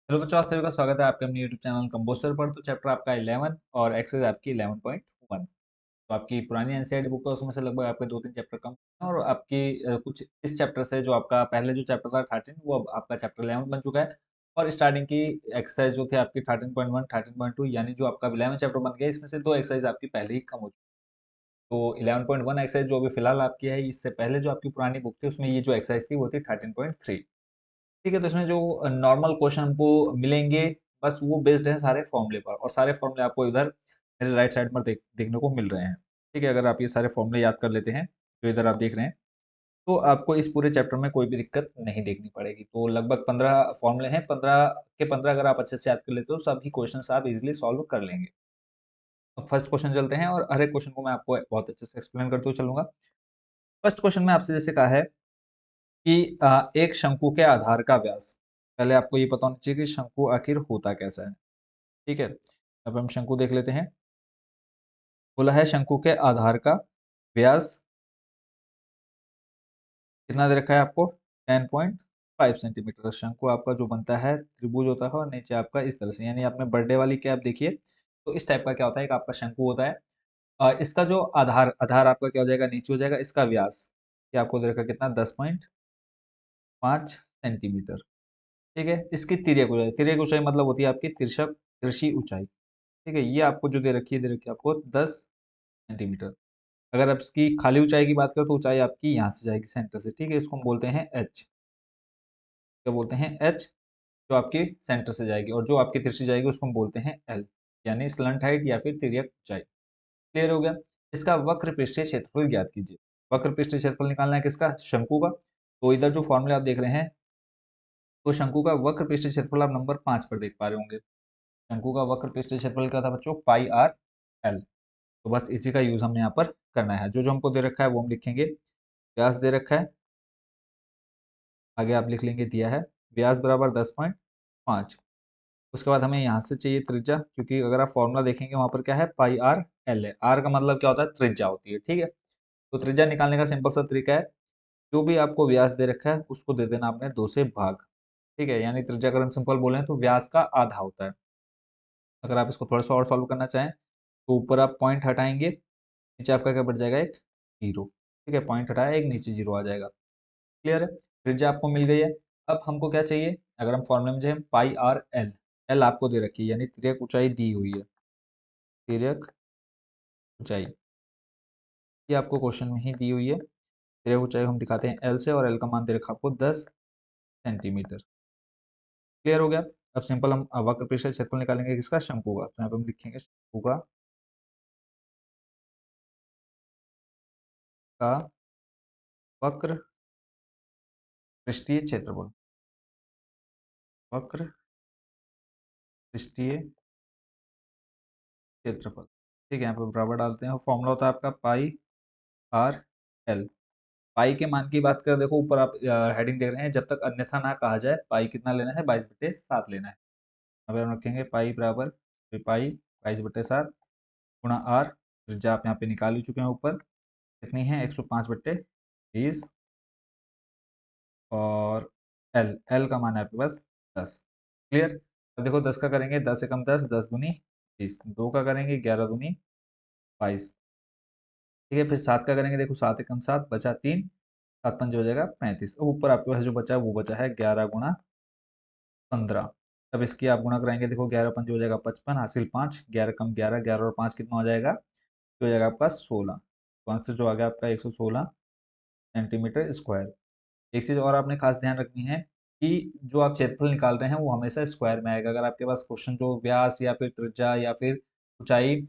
Hello बच्चों, आप सभी का स्वागत है आपके अपने यूट्यूब चैनल कंपोस्टर पर। तो चैप्टर आपका 11 और एक्सरसाइज आपकी 11.1। तो आपकी पुरानी एनसीईआरटी बुक है उसमें से लगभग आपके 2-3 चैप्टर कम हैं और आपकी कुछ इस चैप्टर से जो आपका पहले जो चैप्टर था 13 वो अब आपका चैप्टर 11 बन चुका है। और स्टार्टिंग की एक्सरसाइज जो थी आपकी 13.1 13.2 यानी जो आपका 11 चैप्टर बन गया, इसमें से 2 एक्सरसाइज आपकी पहले ही कम हो चुकी है। तो 11.1 एक्सरसाइज जो अभी फिलहाल आपकी है, इससे पहले जो आपकी पुरानी बुक थी उसमें ये जो एक्सरसाइज थी वो थी 13.3। ठीक है, तो इसमें जो नॉर्मल क्वेश्चन हमको मिलेंगे, बस वो बेस्ड है सारे फॉर्मूले पर, और सारे फॉर्मूले आपको इधर मेरे राइट साइड पर देखने को मिल रहे हैं। ठीक है, अगर आप ये सारे फॉर्मूले याद कर लेते हैं जो इधर आप देख रहे हैं, तो आपको इस पूरे चैप्टर में कोई भी दिक्कत नहीं देखनी पड़ेगी। तो लगभग 15 फॉर्मूले हैं, 15 के 15 अगर आप अच्छे से याद कर लेते हो सभी क्वेश्चन आप इजिली सॉल्व कर लेंगे। अब फर्स्ट क्वेश्चन चलते हैं और हर एक क्वेश्चन को मैं आपको बहुत अच्छे से एक्सप्लेन करते हुए चलूंगा। फर्स्ट क्वेश्चन में आपसे जैसे कहा है कि एक शंकु के आधार का व्यास, पहले आपको ये पता होना चाहिए कि शंकु आखिर होता कैसा है। ठीक है, अब हम शंकु देख लेते हैं। बोला है शंकु के आधार का व्यास कितना दे रखा है आपको, 10.5 सेंटीमीटर। शंकु आपका जो बनता है त्रिभुज होता है और नीचे आपका इस तरह से, यानी आपने बर्थडे वाली कैप देखिए तो इस टाइप का क्या होता है, एक आपका शंकु होता है। इसका जो आधार आधार आपका क्या हो जाएगा, नीचे हो जाएगा। इसका व्यास ये आपको दे रखा है कितना, 10.5 सेंटीमीटर। ठीक है, इसकी तिर्यक ऊंचाई मतलब होती है आपकी तिरछक तिरछी ऊंचाई। ठीक है, ये आपको जो दे रखी है आपको 10 सेंटीमीटर। अगर आप इसकी खाली ऊंचाई की बात करें तो ऊंचाई आपकी यहाँ से जाएगी सेंटर से। ठीक है, इसको हम बोलते हैं एच। क्या बोलते हैं, एच, जो आपकी सेंटर से जाएगी, और जो आपकी तिरछी जाएगी उसको हम बोलते हैं एल, यानी स्लंट हाइट या फिर तिर्यक ऊंचाई। क्लियर हो गया। इसका वक्र पृष्ठीय क्षेत्रफल ज्ञात कीजिए। वक्र पृष्ठीय क्षेत्रफल निकालना है किसका, शंकु का। तो इधर जो फॉर्मूला आप देख रहे हैं, तो शंकु का वक्र पृष्ठीय क्षेत्रफल आप नंबर 5 पर देख पा रहे होंगे। शंकु का वक्र पृष्ठीय क्षेत्रफल क्या था बच्चों, पाई आर एल। तो बस इसी का यूज हमने यहाँ पर करना है। जो जो हमको दे रखा है वो हम लिखेंगे। व्यास दे रखा है, आगे आप लिख लेंगे दिया है व्यास बराबर 10.5। उसके बाद हमें यहाँ से चाहिए त्रिज्या, क्योंकि अगर आप फॉर्मूला देखेंगे वहां पर क्या है, पाई आर एल है। आर का मतलब क्या होता है, त्रिज्या होती है। ठीक है, तो त्रिज्या निकालने का सिंपल सा तरीका है, जो भी आपको व्यास दे रखा है उसको दे देना आपने 2 से भाग। ठीक है, यानी त्रिज्या अगर हम सिंपल बोले तो व्यास का आधा होता है। अगर आप इसको थोड़ा सा और सॉल्व करना चाहें तो ऊपर आप पॉइंट हटाएंगे, नीचे आपका क्या बढ़ जाएगा, एक जीरो। ठीक है, पॉइंट हटाया, एक नीचे जीरो आ जाएगा। क्लियर है, त्रिज्या आपको मिल गई है। अब हमको क्या चाहिए, अगर हम फॉर्मूले में जाए, पाई आर एल। एल आपको दे रखी है, यानी तिर्यक ऊंचाई दी हुई है। तिर्यक ऊंचाई ये आपको क्वेश्चन में ही दी हुई है। तिर्यक ऊंचाई हम दिखाते हैं एल से, और एल का मान दे रखा आपको 10 सेंटीमीटर। क्लियर हो गया। अब सिंपल हम वक्र पृष्ठ क्षेत्रफल निकालेंगे किसका, शंकु का। तो यहाँ पे हम लिखेंगे शंकु का वक्र पृष्ठीय क्षेत्रफल। वक्र पृष्ठीय क्षेत्रफल। ठीक है, यहाँ पे बराबर डालते हैं। फॉर्मूला होता है आपका पाई आर एल। पाई के मान की बात करें, देखो ऊपर आप हेडिंग देख रहे हैं, जब तक अन्यथा ना कहा जाए पाई कितना लेना है, 22/7 लेना है। अब हम रखेंगे पाई बराबर पाई 22/7 गुणा आर, त्रिज्या आप यहाँ पे निकाल ही चुके हैं ऊपर, कितनी है 105/20, और एल एल का मान है आपके पास 10। क्लियर। अब देखो 10 का करेंगे, 10 से कम 10, 10 दूनी 20, 2 का करेंगे 11 दूनी 22। ठीक है, फिर 7 का करेंगे, देखो 7 एकम 7 बचा 3, 7 पंजे हो जाएगा 35। अब ऊपर आपके पास जो बचा है वो बचा है 11 गुणा 15। अब इसकी आप गुणा कराएंगे, देखो 11 पंजे हो जाएगा 55, हासिल 5, 11 कम 11, 11 और 5 कितना हो जाएगा, तो हो जाएगा आपका 16। तो आंसर जो आ गया आपका 116 सेंटीमीटर स्क्वायर। एक चीज़ और आपने खास ध्यान रखनी है कि जो आप क्षेत्रफल निकाल रहे हैं वो हमेशा स्क्वायर में आएगा। अगर आपके पास क्वेश्चन जो व्यास या फिर त्रिज्या या फिर ऊंचाई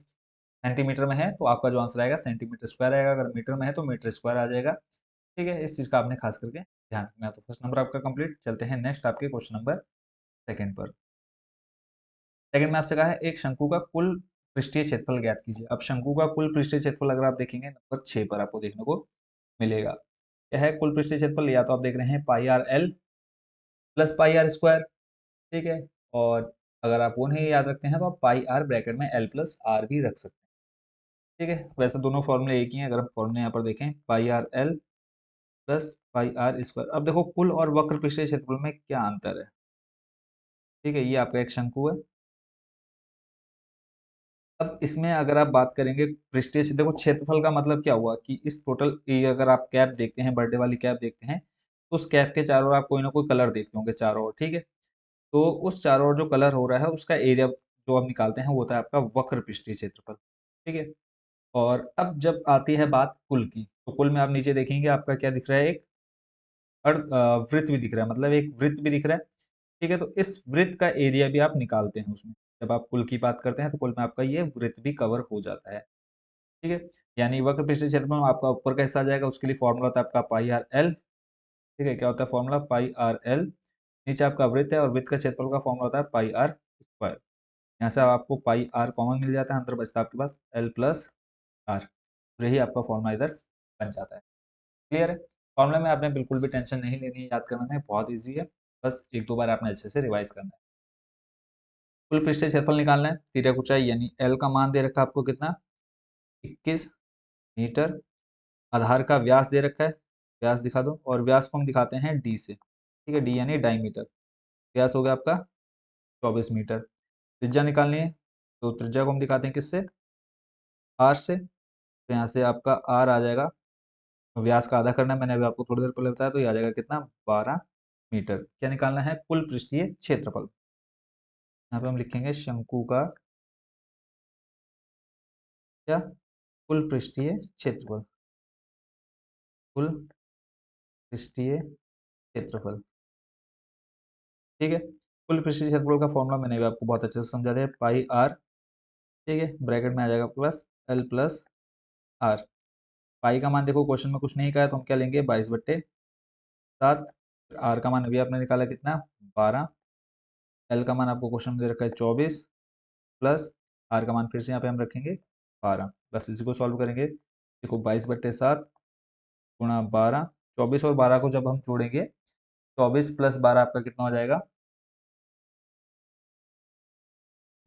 सेंटीमीटर में है तो आपका जो आंसर आएगा सेंटीमीटर स्क्वायर आएगा, अगर मीटर में है तो मीटर स्क्वायर आ जाएगा। ठीक है, इस चीज़ का आपने खास करके ध्यान रखना है। तो फर्स्ट नंबर आपका कंप्लीट। चलते हैं नेक्स्ट आपके क्वेश्चन नंबर सेकंड पर। सेकंड में आपसे कहा है एक शंकु का कुल पृष्ठीय क्षेत्रफल ज्ञात कीजिए। अब शंकु का कुल पृष्ठीय क्षेत्रफल अगर आप देखेंगे नंबर 6 पर आपको देखने को मिलेगा। क्या है कुल पृष्ठीय क्षेत्रफल, या तो आप देख रहे हैं pi r l plus pi r square. ठीक है, और अगर आप वो नहीं याद रखते हैं तो आप पाई आर ब्रैकेट में एल प्लस आर भी रख सकते हैं। ठीक है, वैसे दोनों फॉर्मूले एक ही हैं। अगर हम फॉर्मूले यहाँ पर देखें, pi r l plus pi r square. अब देखो कुल और वक्र पृष्ठीय क्षेत्रफल में क्या अंतर है। ठीक है, ये आपका एक शंकु है। अब इसमें अगर आप बात करेंगे पृष्ठीय देखो क्षेत्रफल का मतलब क्या हुआ कि इस टोटल ये अगर आप कैप देखते हैं, बर्थडे वाली कैप देखते हैं, तो उस कैप के चारों ओर आप कोई ना कोई कलर देखते होंगे चारों ओर, ठीक है। तो उस चारों ओर जो कलर हो रहा है उसका एरिया जो आप निकालते हैं वो होता है आपका वक्र पृष्ठीय क्षेत्रफल, ठीक है। और अब जब आती है बात कुल की, तो कुल में आप नीचे देखेंगे आपका क्या दिख रहा है, एक वृत्त भी दिख रहा है, मतलब एक वृत्त भी दिख रहा है, ठीक है। तो इस वृत्त का एरिया भी आप निकालते हैं उसमें, जब आप कुल की बात करते हैं तो कुल में आपका ये वृत्त भी कवर हो जाता है, ठीक है। यानी वक्र पृष्ठीय क्षेत्रफल में आपका ऊपर का हिस्सा आ जाएगा, उसके लिए फॉर्मूला होता है आपका पाई आर एल, ठीक है। क्या होता है फॉर्मूला, पाई आर एल। नीचे आपका वृत्त है और वृत्त का क्षेत्रफल का फॉर्मूला होता है पाई आर स्क्वायर। यहाँ से आपको पाई आर कॉमन मिल जाता है, अंदर बचता है आपके पास एल प्लस आर, यही आपका फॉर्मूला इधर बन जाता है। क्लियर है। फॉर्मूला में आपने बिल्कुल भी टेंशन नहीं लेनी है, याद करना है, बहुत ईजी है। बस एक दो बार आपने अच्छे से रिवाइज करना है। कुल पृष्ठीय क्षेत्रफल निकालना है, तिर्यक ऊंचाई यानी एल का मान दे रखा है आपको कितना, 21 मीटर। आधार का व्यास दे रखा है, व्यास दिखा दो, और व्यास को हम दिखाते हैं डी से, ठीक है, डी यानी डाईमीटर। व्यास हो गया आपका 24 मीटर। त्रिज्या निकालनी है, तो त्रिज्या को हम दिखाते हैं किससे, आर से। तो यहाँ से आपका आर आ जाएगा, व्यास का आधा करना है, मैंने अभी आपको थोड़ी देर पहले बताया, तो ये आ जाएगा कितना, 12 मीटर। क्या निकालना है, कुल पृष्ठीय क्षेत्रफल। यहाँ पे हम लिखेंगे शंकु का क्या, कुल पृष्ठीय क्षेत्रफल, कुल पृष्ठीय क्षेत्रफल, ठीक है। कुल पृष्ठीय क्षेत्रफल का फॉर्मूला मैंने भी आपको बहुत अच्छे से समझा दिया, पाई आर, ठीक है, ब्रैकेट में आ जाएगा आपके पास एल प्लस आर। पाई का मान देखो क्वेश्चन में कुछ नहीं कहा है, तो हम क्या लेंगे, 22/7। आर का मान अभी आपने निकाला कितना, 12। एल का मान आपको क्वेश्चन में दे रखा है 24, प्लस आर का मान फिर से यहाँ पे हम रखेंगे 12। बस इसी को सॉल्व करेंगे, देखो 22/7 गुणा 12, 24 और 12 को जब हम जोड़ेंगे, 24 प्लस 12 आपका कितना हो जाएगा,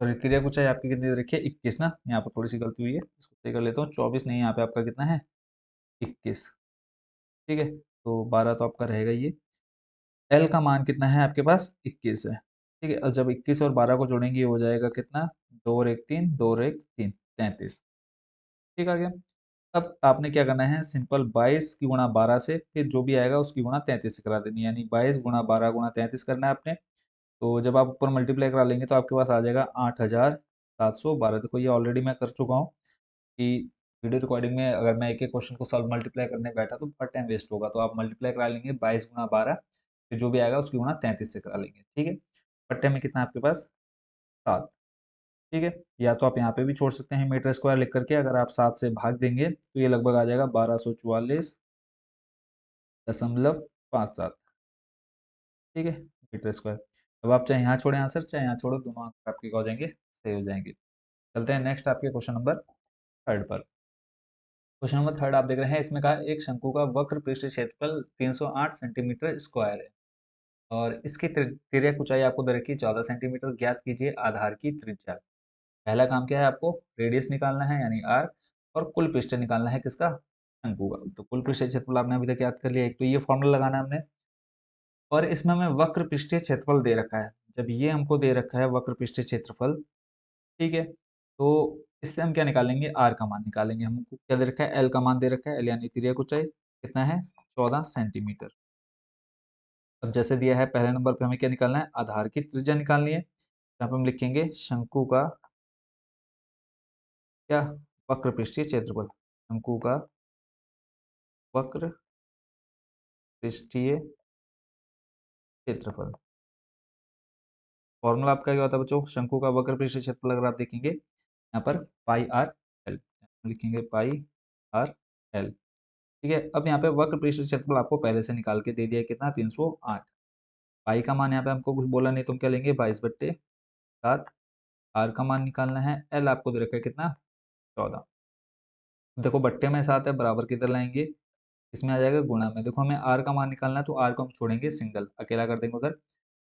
सॉरी क्रिया कुछ है आपकी कितनी दे रखी है, 21 ना, यहाँ पर थोड़ी सी गलती हुई है, इसको सही कर लेता हूँ, 24 नहीं, यहाँ पे आपका कितना है, 21, ठीक है। तो 12 तो आपका रहेगा ये। एल का मान कितना है आपके पास, 21 है, ठीक है। और जब 21 और 12 को जोड़ेंगे हो जाएगा कितना, 2 और 1 3, 2 और 1 3, 33, ठीक आ गया। अब आपने क्या करना है, सिंपल 22 की गुणा 12 से, फिर जो भी आएगा उसकी गुणा 33 से करा देनी, यानी 22 गुणा 12 गुणा 33 करना है आपने। तो जब आप ऊपर मल्टीप्लाई करा लेंगे तो आपके पास आ जाएगा 8712। देखो ये ऑलरेडी मैं कर चुका हूँ कि वीडियो रिकॉर्डिंग में अगर मैं एक एक क्वेश्चन को सॉल्व मल्टीप्लाई करने बैठा तो बहुत टाइम वेस्ट होगा, तो आप मल्टीप्लाई करा लेंगे 22 गुणा 12, फिर जो भी आएगा उसकी गुणा 33 से करा लेंगे, ठीक है। पट्टे में कितना है आपके पास, 7, ठीक है। या तो आप यहाँ पे भी छोड़ सकते हैं मीटर स्क्वायर लिख करके, अगर आप 7 से भाग देंगे तो ये लगभग आ जाएगा 1244.57, ठीक है, मीटर स्क्वायर। अब आप चाहे यहाँ छोड़े आंसर, चाहे यहाँ छोड़ो, दोनों आंसर आपके क्या हो जाएंगे, सही हो जाएंगे। चलते हैं नेक्स्ट आपके क्वेश्चन नंबर थर्ड पर। क्वेश्चन नंबर थर्ड आप देख रहे हैं, इसमें कहा एक शंकु का वक्र पृष्ठ क्षेत्रफल 308 सेंटीमीटर स्क्वायर है और इसकी तिर्यक ऊंचाई आपको दे रखी है 14 सेंटीमीटर। ज्ञात कीजिए आधार की त्रिज्या। पहला काम क्या है, आपको रेडियस निकालना है यानी आर, और कुल पृष्ठ निकालना है किसका, शंकु का। तो कुल पृष्ठ क्षेत्रफल आपने अभी तक याद कर लिया, एक तो ये फॉर्मूला लगाना है हमने, और इसमें हमें वक्र पृष्ठीय क्षेत्रफल दे रखा है। जब ये हमको दे रखा है वक्र पृष्ठीय क्षेत्रफल, ठीक है, तो इससे हम क्या निकालेंगे, आर का मान निकालेंगे। हमको क्या दे रखा है, एल का मान दे रखा है, एल यानी तिर्यक ऊंचाई कितना है, 14 सेंटीमीटर। अब जैसे दिया है पहले नंबर पे हमें क्या निकालना है, आधार की त्रिज्या निकालनी है। यहाँ पे हम लिखेंगे शंकु का क्या, वक्र पृष्ठीय क्षेत्रफल, शंकु का वक्र पृष्ठीय क्षेत्रफल। फॉर्मूला आपका क्या होता है बच्चों, शंकु का वक्र पृष्ठीय क्षेत्रफल अगर आप देखेंगे यहाँ पर पाई आर एल, लिखेंगे पाई आर एल, ठीक है। अब यहाँ पे वक्र पृष्ठ क्षेत्रफल आपको पहले से निकाल के दे दिया है कितना, 308। पाई का मान यहाँ पे हमको कुछ बोला नहीं, तुम क्या लेंगे, 22/7। आर का मान निकालना है, एल आपको दे रखा है कितना, 14। देखो बट्टे में 7 है, बराबर किधर लाएंगे, इसमें आ जाएगा गुणा में। देखो हमें आर का मान निकालना है, तो आर को हम छोड़ेंगे सिंगल, अकेला कर देंगे उधर।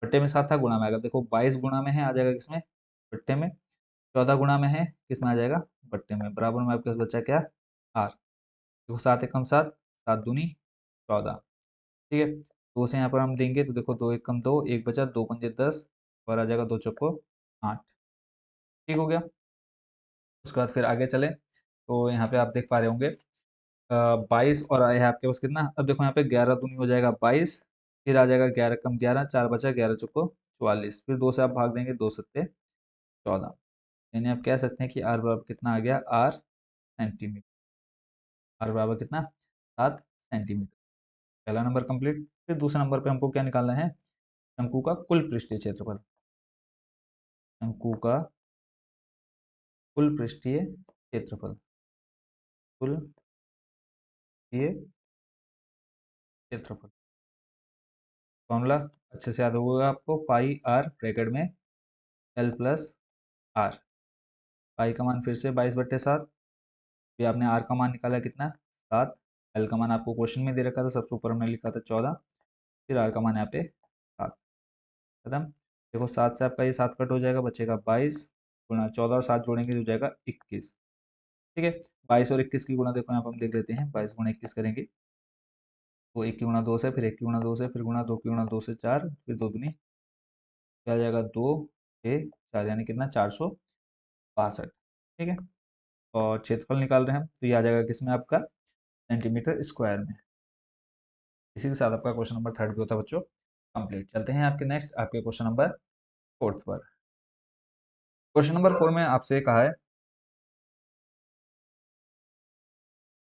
बट्टे में 7 था, गुणा में आएगा, देखो 22 गुणा में है, आ जाएगा किसमें, बट्टे में। 14 गुणा में है, किसमें आ जाएगा, बट्टे में। बराबर में आपके पास बचा क्या, आर। देखो 7 एकम 7, 7 दूनी 14, ठीक है। 2 से यहाँ पर हम देंगे तो देखो 2 एकम 2, 1 बचा, 2 पंजे 10, और आ जाएगा 2 चौको 8। ठीक हो गया। उसके बाद फिर आगे चले तो यहाँ पे आप देख पा रहे होंगे 22 और है आपके पास कितना, अब देखो यहाँ पे 11 दूनी हो जाएगा 22, फिर आ जाएगा 11 कम 11, 4 बचा, 11 चौको 44, फिर 2 से आप भाग देंगे, 2 सत्ते 14। यानी आप कह सकते हैं कि आर बराबर कितना आ गया, आर सेंटीमीटर। आर बराबर कितना, 7 सेंटीमीटर। पहला नंबर कंप्लीट। फिर दूसरे नंबर पे हमको क्या निकालना है, शंकु का कुल पृष्ठीय क्षेत्रफल। शंकु का कुल पृष्ठीय क्षेत्रफल। कुल पृष्ठीय क्षेत्रफल फॉर्मूला अच्छे से याद होगा आपको, पाई आर ब्रैकेट में एल प्लस आर। पाई का मान फिर से 22/7। फिर आपने आर का मान निकाला कितना, 7। एल का मान आपको क्वेश्चन में दे रखा था, सबसे ऊपर हमने लिखा था 14। फिर आर का मान यहाँ पे 7। खत्म। देखो 7 से आपका ये 7 कट हो जाएगा, बचेगा 22 गुणा 14 और 7 जोड़ेंगे तो हो जाएगा 21। ठीक है। 22 और 21 की गुणा देखो यहाँ पर हम देख लेते हैं, 22 गुणा 21 करेंगे वो 1 की गुणा 2 से, फिर 1 की गुणा 2 से, फिर गुणा 2 की गुणा 2 से 4, फिर 2 दूनी क्या आ जाएगा 2 6 4, यानी कितना 462। ठीक है। और क्षेत्रफल निकाल रहे हैं तो ये आ जाएगा किसमें आपका, सेंटीमीटर स्क्वायर में। इसी के साथ आपका क्वेश्चन नंबर 3 भी होता है बच्चों कंप्लीट। चलते हैं आपके नेक्स्ट, आपके क्वेश्चन नंबर 4 पर। क्वेश्चन नंबर 4 में आपसे कहा है,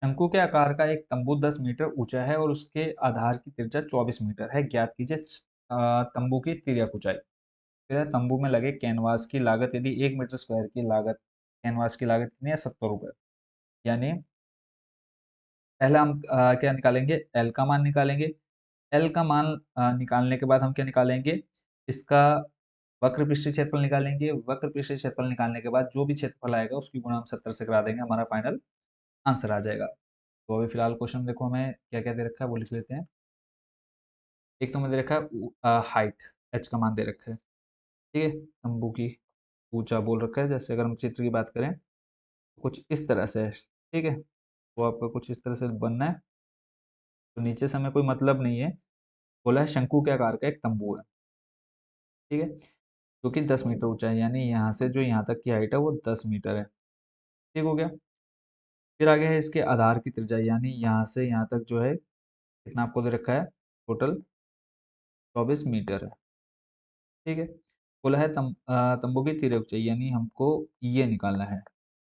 शंकु के आकार का एक तंबू 10 मीटर ऊंचा है और उसके आधार की त्रिज्या 24 मीटर है, ज्ञात कीजिए तंबू की तिर्यक ऊंचाई। फिर है, तंबू में लगे कैनवास की लागत यदि 1 मीटर स्क्वायर की लागत, कैनवास की लागत कितनी है, 70 रुपये। यानी पहले हम क्या निकालेंगे, एल का मान निकालेंगे। एल का मान निकालने के बाद हम क्या निकालेंगे, इसका वक्र पृष्ठीय क्षेत्रफल निकालेंगे। वक्र पृष्ठीय क्षेत्रफल निकालने के बाद जो भी क्षेत्रफल आएगा उसकी गुणा हम 70 से करा देंगे, हमारा फाइनल आंसर आ जाएगा। तो अभी फिलहाल क्वेश्चन देखो हमें क्या क्या दे रखा है वो लिख लेते हैं। एक तो हमें दे रखा है हाइट, एच का मान दे रखा है। ठीक है। तंबू की ऊंचा बोल रखा है, जैसे अगर हम चित्र की बात करें कुछ इस तरह से है। ठीक है। वो आपका कुछ इस तरह से बनना है। तो नीचे से हमें कोई मतलब नहीं है, बोला है शंकु के आकार का एक तंबू है। ठीक है। जो कि 10 मीटर ऊंचा है, यानी यहाँ से जो यहाँ तक की हाइट है वो 10 मीटर है। ठीक हो गया। फिर आगे है इसके आधार की त्रिज्या, यानी यहाँ से यहाँ तक जो है कितना आपको दे रखा है, टोटल 24 मीटर है। ठीक है। बोला है तंबू की तिर्यक ऊंचाई, यानी हमको ये निकालना है,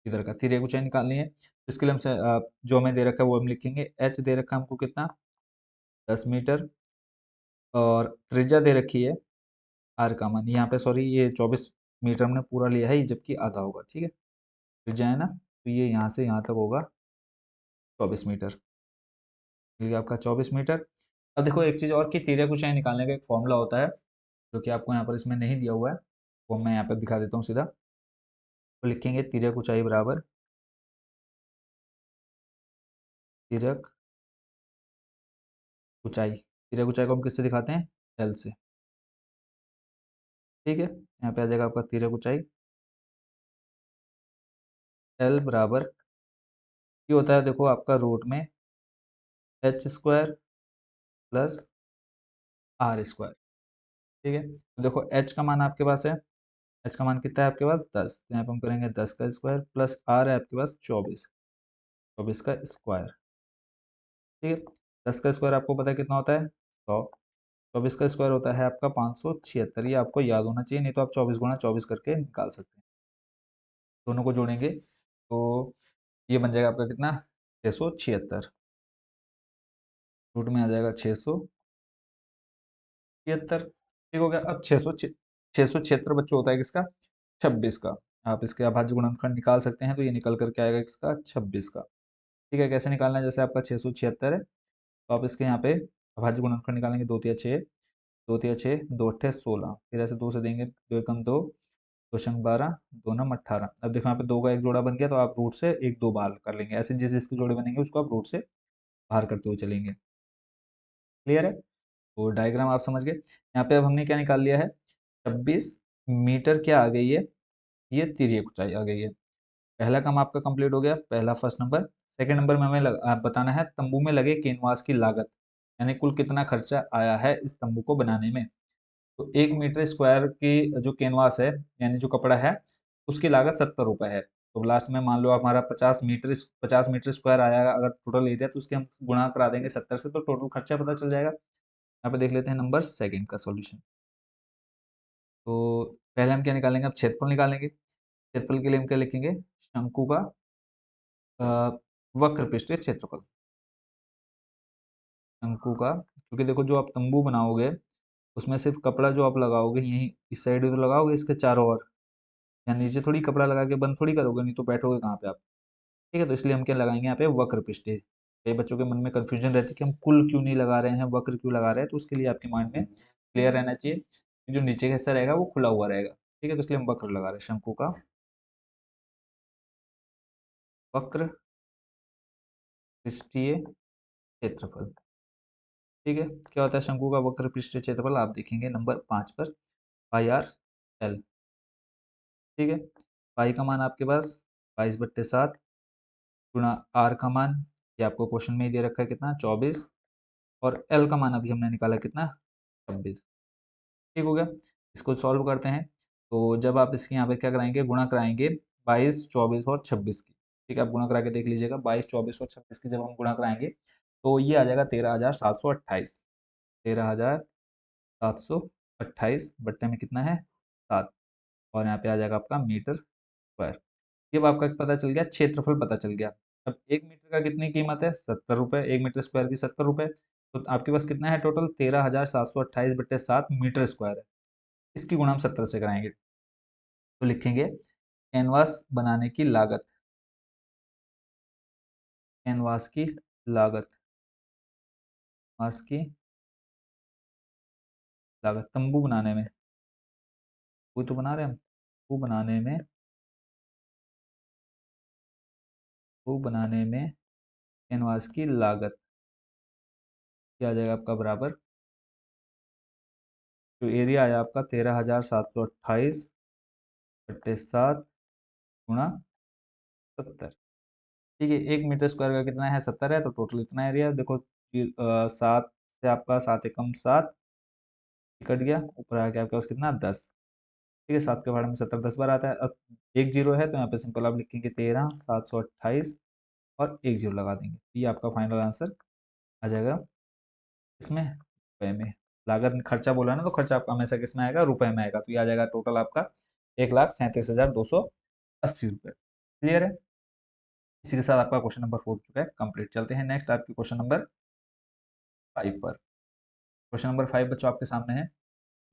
इधर का तिर्यक ऊंचाई निकालनी है। तो इसके लिए हमसे जो हमें दे रखा है वो हम लिखेंगे, एच दे रखा है हमको कितना, 10 मीटर। और त्रिज्या दे रखी है आर का मान, यहाँ पे सॉरी ये 24 मीटर हमने पूरा लिया है, ये जबकि आधा होगा। ठीक है। त्रिज्या है ना, तो ये यहाँ से यहाँ तक होगा 24 मीटर। ये आपका 24 मीटर। अब देखो एक चीज़ और कि तिर्यक ऊंचाई निकालने का एक फॉर्मूला होता है, जो कि आपको यहाँ पर इसमें नहीं दिया हुआ है, वो मैं यहाँ पर दिखा देता हूँ सीधा। तो लिखेंगे तिर्यक ऊंचाई बराबर, तिर्यक ऊंचाई, तिर्यक ऊंचाई को हम किससे दिखाते हैं, एल से। ठीक है। यहाँ पे आ जाएगा आपका तिर्यक ऊंचाई, एल बराबर ये होता है देखो आपका रूट में H square plus R square. ठीक है। तो देखो एच का मान आपके पास है, एच का मान कितना है आपके पास, 10। तो यहाँ पे हम करेंगे 10 का स्क्वायर प्लस आर है आपके पास 24, 24 का स्क्वायर। ठीक है। 10 का स्क्वायर आपको पता है कितना होता है, 100। 24 का स्क्वायर होता है आपका 576, ये आपको याद होना चाहिए, नहीं तो आप 24 गुणा 24 करके निकाल सकते हैं। दोनों को जोड़ेंगे तो ये बन जाएगा आपका कितना, 676। रूट में आ जाएगा 676। ठीक हो गया। अब 676 बच्चों होता है किसका, 26 का। आप इसके अभाज्य गुणनखंड निकाल सकते हैं, तो ये निकल करके आएगा किसका, 26 का। ठीक है। कैसे निकालना है, जैसे आपका 676 है तो आप इसके यहाँ पे अभाज्य गुणनखंड निकालेंगे, 2 तिया 6, 2 तिया 6, 2 अट्ठे 16, फिर ऐसे 2 से देंगे, 2 एकम 2, 2 शंक 12, 2 नम 18। अब देखो यहाँ पे 2 का एक जोड़ा बन गया, तो आप रूट से एक दो बाहर कर लेंगे, ऐसे जिस जिसके जोड़े बनेंगे उसको आप रूट से बाहर करते हुए चलेंगे। क्लियर है। तो डायग्राम आप समझ गए। यहाँ पे अब हमने क्या निकाल लिया है, 26 मीटर क्या आ गई है, ये तिर्यक ऊंचाई आ गई है। पहला काम आपका कंप्लीट हो गया, पहला फर्स्ट नंबर। सेकंड नंबर में हमें बताना है तंबू में लगे कैनवास की लागत, यानी कुल कितना खर्चा आया है इस तंबू को बनाने में। तो 1 मीटर स्क्वायर की जो कैनवास है, यानी जो कपड़ा है, उसकी लागत 70 रुपये है। तो लास्ट में मान लो हमारा 50 मीटर स्क्वायर आया अगर टोटल एरिया, तो उसके हम गुणा करा देंगे 70 से, तो टोटल खर्चा पता चल जाएगा। यहाँ पे देख लेते हैं नंबर सेकंड का सॉल्यूशन। तो पहले हम क्या निकालेंगे, अब क्षेत्रफल निकालेंगे। क्षेत्रफल के लिए हम क्या लिखेंगे, शंकु का अ, वक्र पृष्ठीय क्षेत्रफल। शंकु का, क्योंकि देखो जो आप तंबू बनाओगे उसमें सिर्फ कपड़ा जो आप लगाओगे यहीं इस साइड ही तो लगाओगे, इसके चारों ओर, या नीचे थोड़ी कपड़ा लगा के बंद थोड़ी करोगे, नहीं तो बैठोगे कहाँ पे आप। ठीक है, तो इसलिए हम क्या लगाएंगे यहाँ पे, वक्र पृष्ठीय। कई बच्चों के मन में कंफ्यूजन रहती है कि हम कुल क्यों नहीं लगा रहे हैं, वक्र क्यों लगा रहे हैं, तो उसके लिए आपके माइंड में क्लियर रहना चाहिए कि जो नीचे का हिस्सा रहेगा वो खुला हुआ रहेगा। ठीक है, तो इसलिए हम वक्र लगा रहे हैं, शंकु का वक्र पृष्ठीय क्षेत्रफल। ठीक है, क्या होता है शंकु का वक्र पृष्ठीय क्षेत्रफल, आप देखेंगे नंबर 5 पर, पाई आर एल। ठीक है, पाई का मान आपके पास 22/7 गुणा आर का मान, ये आपको क्वेश्चन में ही दे रखा है कितना, 24, और एल का मान अभी हमने निकाला कितना, 26। ठीक हो गया, इसको सॉल्व करते हैं। तो जब आप इसके यहाँ पे क्या कराएंगे, गुणा कराएंगे 22, 24 और 26 की। ठीक है, आप गुणा करा के देख लीजिएगा, 22, 24 और 26 की जब हम गुणा कराएंगे तो ये आ जाएगा 13,728। 13,728 बट्टे में कितना है, 7, और यहाँ पे आ जाएगा आपका मीटर स्क्वायर। ये अब आपका पता चल गया, क्षेत्रफल पता चल गया। अब 1 मीटर का कितनी कीमत है, 70 रुपये, 1 मीटर स्क्वायर की 70 रुपये। तो आपके पास कितना है टोटल, 13,728/7 मीटर स्क्वायर है। इसकी गुणा हम 70 से कराएंगे, तो लिखेंगे कैनवास बनाने की लागत, कैनवास की लागत, कैनवास की लागत तंबू बनाने में, वो तो बना रहे हैं हम, वो बनाने में, वो बनाने में कैनवास की लागत क्या आ जाएगा आपका, बराबर जो एरिया आया आपका 13,728/7 गुणा 70। ठीक है, 1 मीटर स्क्वायर का कितना है, 70 है, तो टोटल इतना एरिया देखो, 7 से आपका 7 एकम 7 कट गया, ऊपर आ गया आपके पास कितना, 10। ठीक है, 7 के भाड़े में 70 10 बार आता है। अब एक जीरो है तो यहाँ पे सिंपल आप लिखेंगे 13,728 और एक जीरो लगा देंगे, ये आपका फाइनल आंसर आ जाएगा। इसमें रुपए में, लागत खर्चा बोला ना, तो खर्चा आपका हमेशा किस में आएगा, रुपए में आएगा, तो ये आ जाएगा टोटल आपका 1,37,280 रुपये। क्लियर है, इसी के साथ आपका क्वेश्चन नंबर 4 चुका है कंप्लीट। चलते हैं नेक्स्ट आपके क्वेश्चन नंबर 5 पर। क्वेश्चन नंबर 5 बच्चों आपके सामने है,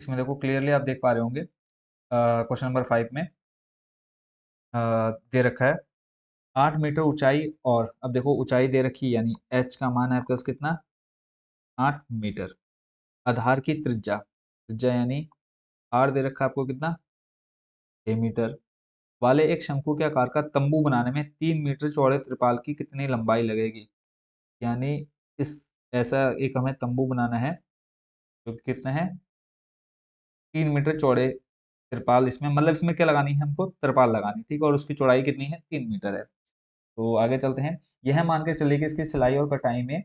इसमें देखो क्लियरली आप देख पा रहे होंगे, क्वेश्चन नंबर 5 में दे रखा है 8 मीटर ऊंचाई, और अब देखो ऊंचाई दे रखी है, यानी एच का मान है आपके पास कितना, 8 मीटर। आधार की त्रिज्या, त्रिज्या यानी आर दे रखा है आपको कितना, 6 मीटर, वाले एक शंकु के आकार का तंबू बनाने में 3 मीटर चौड़े त्रिपाल की कितनी लंबाई लगेगी। यानी इस ऐसा एक हमें तंबू बनाना है जो कि कितना है, 3 मीटर चौड़े त्रिपाल, इसमें मतलब इसमें क्या लगानी है हमको, त्रिपाल लगानी, ठीक है, और उसकी चौड़ाई कितनी है, 3 मीटर है। तो आगे चलते हैं, यह मान के चलिए कि इसकी सिलाई और कटाई में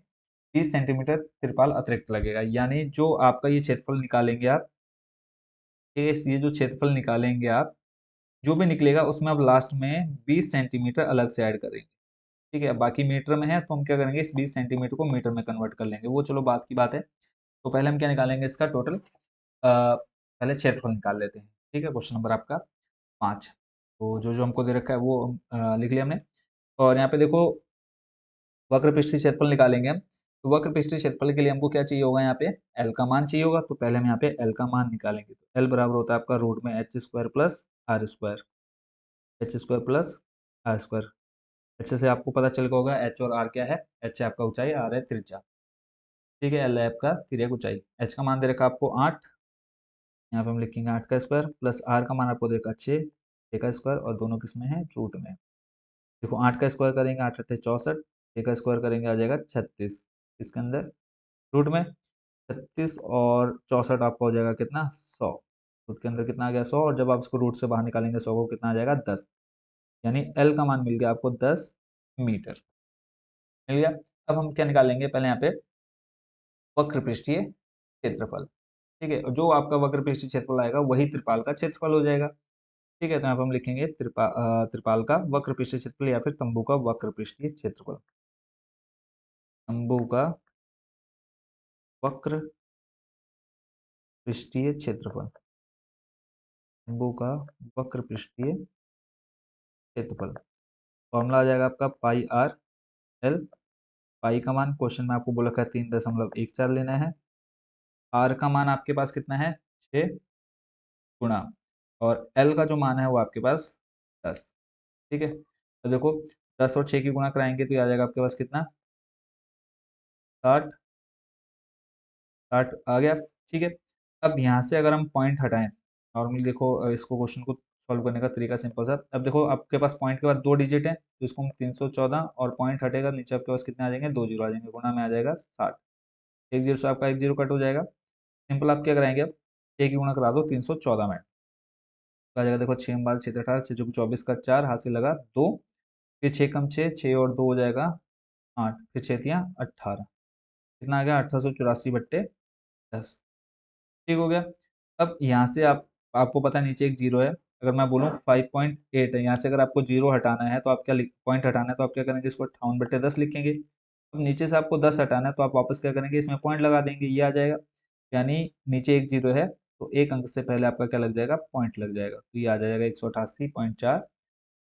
30 सेंटीमीटर त्रिपाल अतिरिक्त लगेगा। यानी जो आपका ये क्षेत्रफल निकालेंगे आप, ये जो क्षेत्रफल निकालेंगे आप, जो भी निकलेगा उसमें अब लास्ट में 20 सेंटीमीटर अलग से ऐड करेंगे। ठीक है, बाकी मीटर में है तो हम क्या करेंगे, इस 20 सेंटीमीटर को मीटर में कन्वर्ट कर लेंगे, वो चलो बात की बात है। तो पहले हम क्या निकालेंगे, इसका टोटल पहले क्षेत्रफल निकाल लेते हैं। ठीक है, क्वेश्चन नंबर आपका 5। तो जो जो हमको दे रखा है वो लिख लिया हमने, और यहाँ पे देखो वक्र पृष्ठीय क्षेत्रफल निकालेंगे हम। तो वक्र पृष्ठीय क्षेत्रफल के लिए हमको क्या चाहिए होगा, यहाँ पे एल का मान चाहिए होगा, तो पहले हम यहाँ पे एल का मान निकालेंगे। तो एल बराबर होता है आपका रूट में H square plus R square, H square plus R square. H से आपको पता चल गया होगा एच और आर क्या है, एच है आपका ऊंचाई, आर है त्रिज्या। ठीक है, एल है आपका तिर्यक ऊंचाई। एच का मान दे रखा आपको 8, यहाँ पे हम लिखेंगे 8 का स्क्वायर, प्लस आर का मान आपको दे रखा 6, 6 का स्क्वायर, और दोनों किसमें है, रूट में। देखो 8 का स्क्वायर करेंगे 8 अट्ठे 64, 6 का स्क्वायर करेंगे आ जाएगा 36, इसके अंदर रूट में 36 और 64 आपका हो जाएगा कितना, 100। रूट के अंदर कितना आ गया, 100, और जब आप इसको रूट से बाहर निकालेंगे 100 को, कितना आ जाएगा, 10। यानी एल का मान मिल गया आपको 10 मीटर मिल गया। अब हम क्या निकालेंगे, पहले यहाँ पे वक्र पृष्ठीय क्षेत्रफल। ठीक है, जो आपका वक्र पृष्ठीय क्षेत्रफल आएगा वही त्रिपाल का क्षेत्रफल हो जाएगा। ठीक है, तो यहाँ पे हम लिखेंगे त्रिपाल का वक्र पृष्ठीय क्षेत्रफल या फिर तंबू का वक्र पृष्ठीय क्षेत्रफल। तंबू का वक्र पृष्ठीय क्षेत्रफल, तंबू का वक्र पृष्ठीय क्षेत्रफल। फॉर्मूला आ जाएगा आपका पाई आर एल। पाई का मान क्वेश्चन में आपको बोला था 3.14 लेना है। आर का मान आपके पास कितना है, 6 गुणा, और एल का जो मान है वो आपके पास 10। ठीक है, तो देखो 10 और 6 की गुणा कराएंगे तो ये आ जाएगा आपके पास कितना, 60। 60 आ गया। ठीक है, अब यहाँ से अगर हम पॉइंट हटाएं, नॉर्मली देखो इसको क्वेश्चन को सॉल्व करने का तरीका सिंपल सा। अब देखो आपके पास पॉइंट के बाद 2 डिजिट है तो इसको हम 314, और पॉइंट हटेगा नीचे आपके पास कितने आ जाएंगे, 2 जीरो आ जाएंगे, गुणा में आ जाएगा 60। एक जीरो से आपका एक जीरो कट हो जाएगा। सिंपल आप क्या कराएंगे, अब 6 की गुणा करा दो 314 में, तो आ जाएगा देखो 6 बार 6 18, 6 चौके 24 का 4, हाथ से लगा 2, फिर 6 कम 6, 6 और 2 हो जाएगा 8, फिर 6 तियाँ 18, कितना आ गया 1884/10। ठीक हो गया। अब यहाँ से आपको पता है नीचे एक जीरो है, अगर मैं बोलूँ 5.8 है, यहाँ से अगर आपको जीरो हटाना है तो आप क्या पॉइंट हटाना है तो आप क्या करेंगे, इसको 58/10 लिखेंगे। अब नीचे से आपको 10 हटाना है तो आप वापस क्या करेंगे, इसमें पॉइंट लगा देंगे, ये आ जाएगा। यानी नीचे एक जीरो है तो एक अंक से पहले आपका क्या लग जाएगा, पॉइंट लग जाएगा, तो ये आ जाएगा 188.4,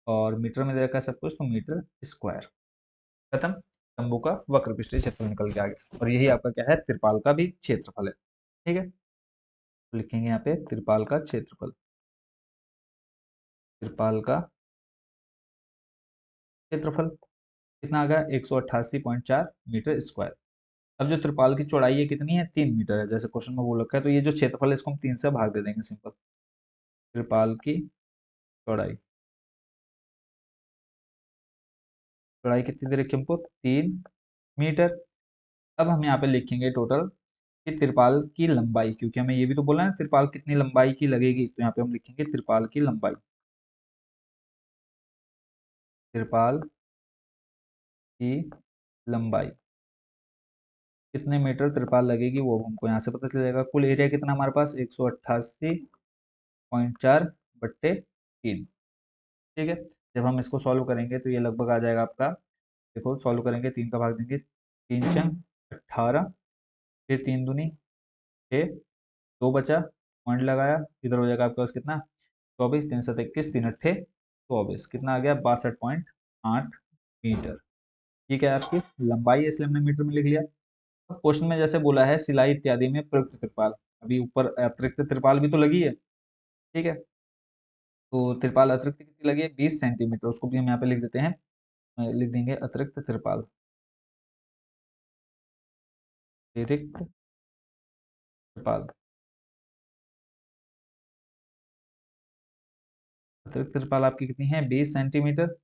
और मीटर में दे रखा है सब कुछ तो मीटर स्क्वायर। खत्म। तंबू का वक्र पृष्ठीय क्षेत्रफल निकल के आ गया, और यही आपका क्या है, त्रिपाल का भी क्षेत्रफल है। ठीक है, तो लिखेंगे यहाँ पे त्रिपाल का क्षेत्रफल, त्रिपाल का क्षेत्रफल कितना आ गया, 188.4 मीटर स्क्वायर। अब जो त्रिपाल की चौड़ाई है कितनी है, 3 मीटर है, जैसे क्वेश्चन में बोल रखा है, तो ये जो क्षेत्रफल है इसको हम 3 से भाग दे देंगे सिंपल। त्रिपाल की चौड़ाई, चौड़ाई कितनी दे रखी है हमको, 3 मीटर। अब हम यहाँ पे लिखेंगे टोटल कि त्रिपाल की लंबाई, क्योंकि हमें ये भी तो बोला है त्रिपाल कितनी लंबाई की लगेगी, तो यहाँ पे हम लिखेंगे त्रिपाल की लंबाई। त्रिपाल की लंबाई कितने मीटर त्रिपाल लगेगी वो हमको यहाँ से पता चल जाएगा। कुल एरिया कितना हमारे पास, 188.4/3। ठीक है, जब हम इसको सॉल्व करेंगे तो ये लगभग आ जाएगा आपका, देखो सॉल्व करेंगे 3 का भाग देंगे, 3 × 18, फिर 3 दूनी 6, 2 बचा, पॉइंट लगाया, इधर हो जाएगा आपके पास कितना, 24, 3 × 7 = 21, 3 × 8 = 24, कितना आ गया, 62.8 मीटर। ठीक है, आपकी लंबाई है इसलिए हमने मीटर में लिख लिया। अब क्वेश्चन में जैसे बोला है सिलाई इत्यादि में प्रयुक्त त्रिपाल, अभी ऊपर अतिरिक्त त्रिपाल भी तो लगी है। ठीक है, तो त्रिपाल अतिरिक्त कितनी लगी है, 20 सेंटीमीटर, उसको भी हम यहाँ पे लिख देते हैं, लिख देंगे अतिरिक्त त्रिपाल। अतिरिक्त त्रिपाल, अतिरिक्त त्रिपाल आपकी कितनी है, 20 सेंटीमीटर।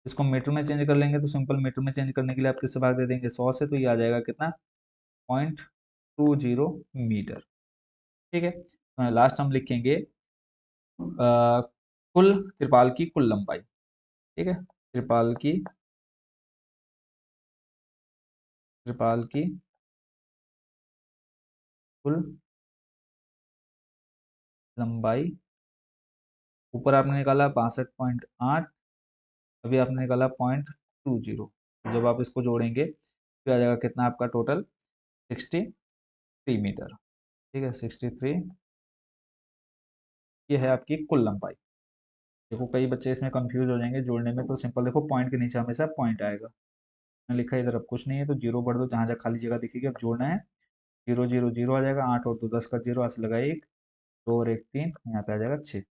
इसको मीटर में चेंज कर लेंगे तो सिंपल मीटर में चेंज करने के लिए आप किससे भाग दे देंगे, 100 से, तो ये आ जाएगा कितना, 0.20 मीटर। ठीक है, लास्ट हम लिखेंगे कुल त्रिपाल की कुल लंबाई। ठीक है, त्रिपाल की, त्रिपाल की कुल लंबाई, ऊपर आपने निकाला 62.8, अभी आपने निकाला 0.20, जब आप इसको जोड़ेंगे तो आ जाएगा कितना आपका टोटल, 63 मीटर। ठीक है, 63, ये है आपकी कुल लंबाई। देखो कई बच्चे इसमें कंफ्यूज हो जाएंगे जोड़ने में, तो सिंपल देखो पॉइंट के नीचे हमेशा पॉइंट आएगा, मैंने लिखा है इधर अब कुछ नहीं है तो जीरो भर दो, जहाँ जहाँ खाली जगह दिखेगी अब जोड़ना है, 0 0 0 आ जाएगा, 8 और 2 10 का जीरो, ऐसे लगा 1, 2 और 1 3, यहाँ पे आ जाएगा 6।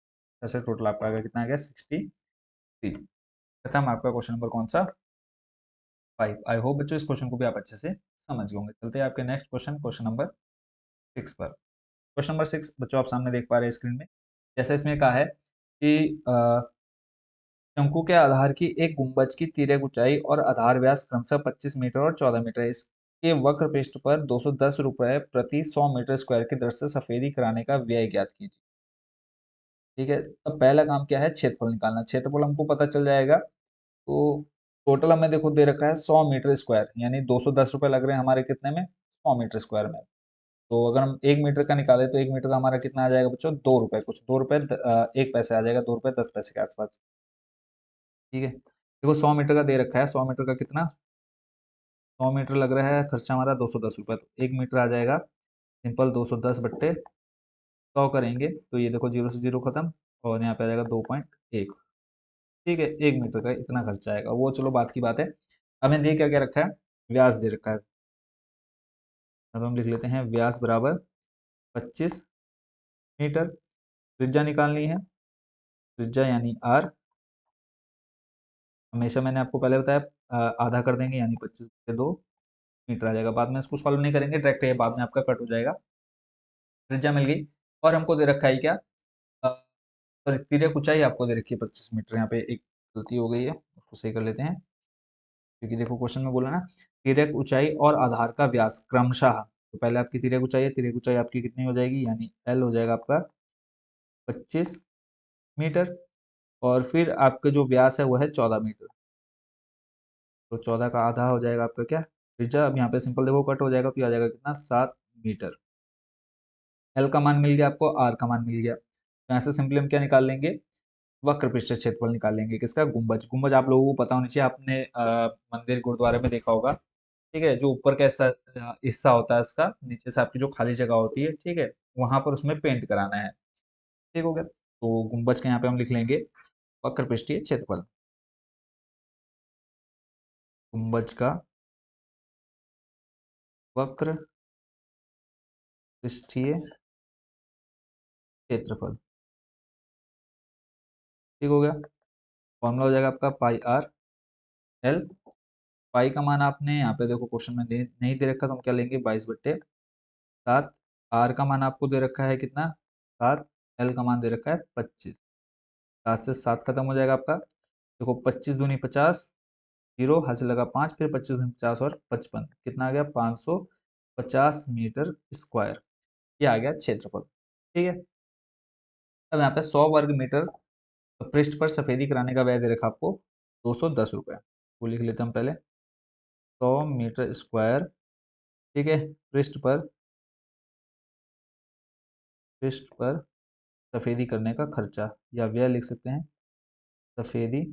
ऐसे टोटल आपका आ गया कितना आ गया, 63। खत्म आपका क्वेश्चन नंबर कौन सा, 5। आई होप बच्चों इस क्वेश्चन को भी आप अच्छे से समझ गए होंगे। चलते हैं आपके नेक्स्ट क्वेश्चन, क्वेश्चन नंबर 6 पर। क्वेश्चन नंबर 6 बच्चों आप सामने देख पा रहे हैं स्क्रीन में, जैसे इसमें कहा है कि शंकु के आधार की एक गुंबज की तिर्यक ऊंचाई और आधार व्यास क्रमशः 25 मीटर और 14 मीटर है। इसके वक्र पृष्ठ पर 210 रुपए प्रति 100 मीटर स्क्वायर की दर से सफेदी कराने का व्यय ज्ञात कीजिए। ठीक है, अब पहला काम क्या है, क्षेत्रफल निकालना। क्षेत्रफल हमको पता चल जाएगा, तो टोटल हमें देखो दे रखा है 100 मीटर स्क्वायर, यानी 210 रुपए लग रहे हैं हमारे कितने में, 100 मीटर स्क्वायर में। तो अगर हम 1 मीटर का निकालें तो 1 मीटर का हमारा कितना आ जाएगा बच्चों, 2 रुपये, कुछ 2 रुपये 1 पैसे आ जाएगा, 2 रुपये 10 पैसे के आसपास। ठीक है, देखो 100 मीटर का दे रखा है, 100 मीटर का कितना, 100 मीटर लग रहा है खर्चा हमारा 210 रुपये, तो 1 मीटर आ जाएगा सिंपल 210/100 करेंगे तो ये देखो जीरो से जीरो खत्म, और यहाँ पे आ जाएगा 2.1। ठीक है, 1 मीटर का इतना खर्चा आएगा, वो चलो बात की बात है। हमें दे क्या क्या रखा है, व्यास दे रखा है। अब हम लिख लेते हैं व्यास बराबर 25 मीटर। त्रिज्या निकालनी है, त्रिज्या यानी आर, हमेशा मैंने आपको पहले बताया आधा कर देंगे यानी 25/2 मीटर आ जाएगा। बाद में इसको सॉल्व नहीं करेंगे, डायरेक्ट ये बाद में आपका कट हो जाएगा। त्रिज्या मिल गई, और हमको दे रखा है क्या, सॉरी तिर्यक ऊंचाई आपको दे रखी है 25 मीटर। यहाँ पे एक गलती हो गई है, उसको सही कर लेते हैं, क्योंकि देखो क्वेश्चन में बोला ना तिर्यक ऊंचाई और आधार का व्यास क्रमशः, तो पहले आपकी तिर्यक ऊंचाई है, तिर्यक ऊंचाई आपकी कितनी हो जाएगी, यानी एल हो जाएगा आपका 25 मीटर, और फिर आपका जो व्यास है वो है 14 मीटर, तो 14 का आधा हो जाएगा आपका क्या, त्रिज्या। अब यहाँ पे सिंपल देखो कट हो जाएगा तो ये आ जाएगा कितना, 7 मीटर। एल का मान मिल गया आपको, आर का मान मिल गया, तो यहाँ से सिंपली हम क्या निकाल लेंगे, वक्र पृष्ठ क्षेत्रफल निकाल लेंगे, किसका, गुंबज। गुंबज आप लोगों को पता होना चाहिए, आपने मंदिर गुरुद्वारे में देखा होगा। ठीक है, जो ऊपर का हिस्सा हिस्सा होता है उसका, नीचे से आपकी जो खाली जगह होती है, ठीक है, वहां पर उसमें पेंट कराना है। ठीक हो गया, तो गुंबज के यहाँ पे हम लिख लेंगे वक्र पृष्ठीय क्षेत्रफल, गुंबज का वक्र पृष्ठीय क्षेत्रफल। ठीक हो गया, फॉर्मूला हो जाएगा आपका पाई आर एल। पाई का मान आपने यहाँ पे देखो क्वेश्चन में नहीं दे रखा, तो हम क्या लेंगे, 22/7। आर का मान आपको दे रखा है कितना, 7। एल का मान दे रखा है 25। 7 से 7 खत्म हो जाएगा आपका, देखो 25 दूनी 50, जीरो हाथ से लगा 5, फिर 25 दूनी 50 और 55 कितना आ गया, 550 मीटर स्क्वायर। ये आ गया क्षेत्रफल। ठीक है, अब यहाँ पे 100 वर्ग मीटर पृष्ठ पर सफेदी कराने का व्यय दे रखा आपको 210 रुपये, वो लिख लेते हैं हम पहले, 100 मीटर स्क्वायर। ठीक है, पृष्ठ पर सफेदी करने का खर्चा, या व्यय लिख सकते हैं, सफेदी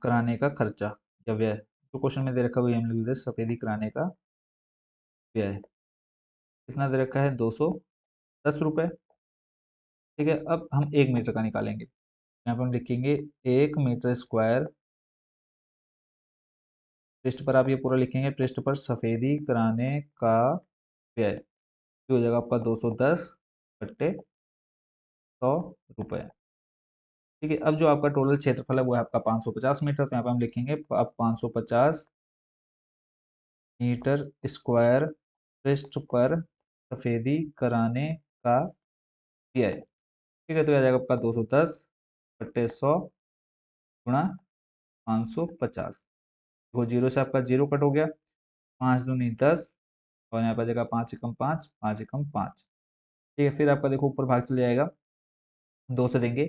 कराने का खर्चा या व्यय, जो क्वेश्चन में दे रखा है वही हम लिख दें, सफेदी कराने का व्यय कितना दे रखा है, 210 रुपये। ठीक है, अब हम 1 मीटर का निकालेंगे, यहाँ पर हम लिखेंगे 1 मीटर स्क्वायर, पृष्ठ पर आप ये पूरा लिखेंगे, पृष्ठ पर सफेदी कराने का व्यय, ये हो जाएगा आपका 210/100 रुपये। ठीक है, अब जो आपका टोटल क्षेत्रफल है वो है आपका 550 मीटर, तो यहाँ पे हम लिखेंगे अब 550 मीटर स्क्वायर पृष्ठ पर सफेदी कराने का व्यय। ठीक है, तो यह आ जाएगा आपका 210/100 गुणा 550, वो जीरो से आपका जीरो कट हो गया, 5 दूनी 10, और यहाँ पर आ जाएगा 5 एकम 5, 5 एकम 5। ठीक है, फिर आपका देखो ऊपर भाग चले जाएगा, 2 से देंगे,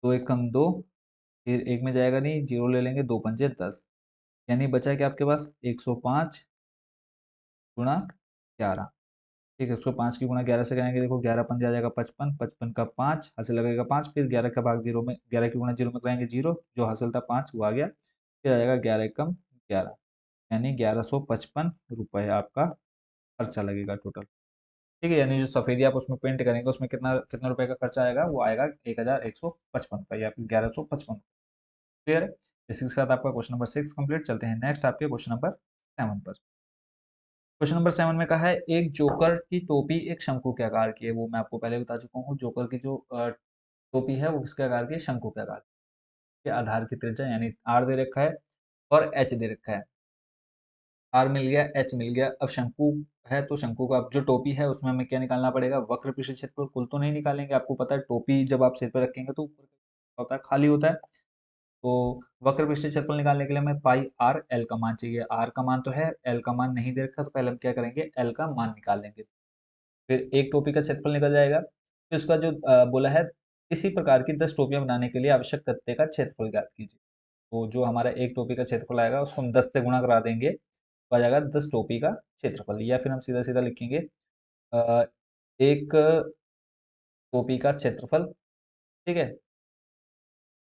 2 एकम 2, फिर एक में जाएगा नहीं, जीरो ले लेंगे, 2 पंजे 10, यानी बचा है कि आपके पास 105 गुणा 11। ठीक है, 105 की गुणा 11 से करेंगे, देखो 11 पंजे आ जाएगा 55, 55 का 5 हासिल लगेगा 5, फिर 11 का भाग जीरो में, 11 की गुणा जीरो में कराएंगे जीरो, जो हासिल था 5 वो आ गया, फिर आ जाएगा 11 एकम 11, यानी 1155 रुपये आपका खर्चा लगेगा टोटल। ठीक है, यानी जो सफेदी आप उसमें पेंट करेंगे उसमें कितना कितना रुपए का खर्चा आएगा, वो आएगा 1155 या फिर 1155। क्लियर है, इसी के साथ आपका क्वेश्चन नंबर 6 कंप्लीट। चलते हैं नेक्स्ट आपके क्वेश्चन नंबर 7 पर। क्वेश्चन नंबर 7 में कहा है एक जोकर की टोपी एक शंकु के आकार की है, वो मैं आपको पहले बता चुका हूँ, जोकर की जो टोपी है वो किसके आकार की है, शंकु के आकार के। आधार की त्रिज्या यानी आर दे रखा है और एच दे रखा है, आर मिल गया, एच मिल गया। अब शंकु है तो शंकु का जो टोपी है उसमें हमें क्या निकालना पड़ेगा, वक्र पृष्ठ क्षेत्रफल। कुल तो नहीं निकालेंगे, आपको पता है टोपी जब आप सिर पर रखेंगे तो ऊपर होता है, खाली होता है, तो वक्र पृष्ठ क्षेत्रफल निकालने के लिए हमें पाई आर एल का मान चाहिए। आर का मान तो है, एल का मान नहीं दे रखा, तो पहले हम क्या करेंगे, एल का मान निकाल लेंगे, फिर एक टोपी का क्षेत्रफल निकल जाएगा। फिर उसका जो बोला है, इसी प्रकार की 10 टोपियां बनाने के लिए आवश्यक तख्ते का क्षेत्रफल ज्ञात कीजिए। तो जो हमारा एक टोपी का क्षेत्रफल आएगा उसको हम 10 से गुणा करा देंगे, आ जाएगा 10 टोपी का क्षेत्रफल, या फिर हम सीधा सीधा लिखेंगे एक टोपी का क्षेत्रफल, ठीक है,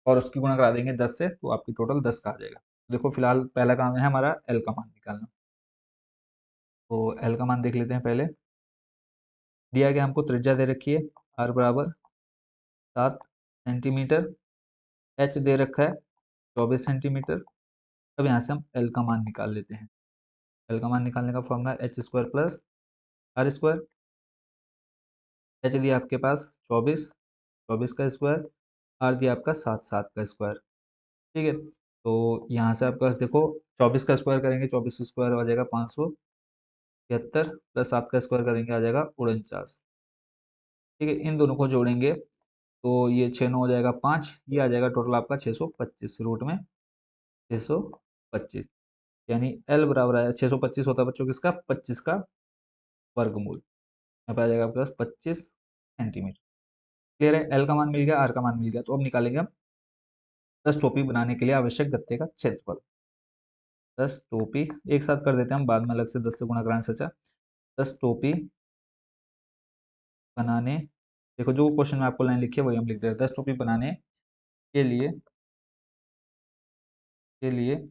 और उसकी गुणा करा देंगे 10 से, तो आपकी टोटल 10 का आ जाएगा। देखो फिलहाल पहला काम है हमारा एल का मान निकालना, तो एल का मान देख लेते हैं पहले। दिया गया हमको त्रिज्या दे रखी है आर बराबर 7 सेंटीमीटर, एच दे रखा है 24 सेंटीमीटर। अब यहाँ से हम एल का मान निकाल लेते हैं। एल का मान निकालने का formula H square plus R square. H दिया आपके पास 24, 24 का स्क्वायर, आर दिया आपका 7, 7 का स्क्वायर, ठीक है। तो यहाँ से आपके पास देखो 24 का स्क्वायर करेंगे, 24 स्क्वायर आ जाएगा 576, प्लस 7 का स्क्वायर करेंगे आ जाएगा 49, ठीक है। इन दोनों को जोड़ेंगे तो ये 6 9 हो जाएगा 5, ये आ जाएगा टोटल आपका 625 रूट में 625, यानी एल बराबर आया 625 होता है बच्चों किसका, 25 का वर्गमूल। यहाँ पे आ जाएगा आपके पास 25 सेंटीमीटर। क्लियर है, एल का मान मिल गया, आर का मान मिल गया, तो अब निकालेंगे हम 10 टोपी बनाने के लिए आवश्यक गत्ते का क्षेत्रफल। 10 टोपी एक साथ कर देते हैं हम, बाद में अलग से 10 से गुणा कराने से अच्छा। 10 टोपी बनाने, देखो जो क्वेश्चन में आपको लाइन लिखी है वही हम लिख रहे हैं। 10 टोपी बनाने के लिए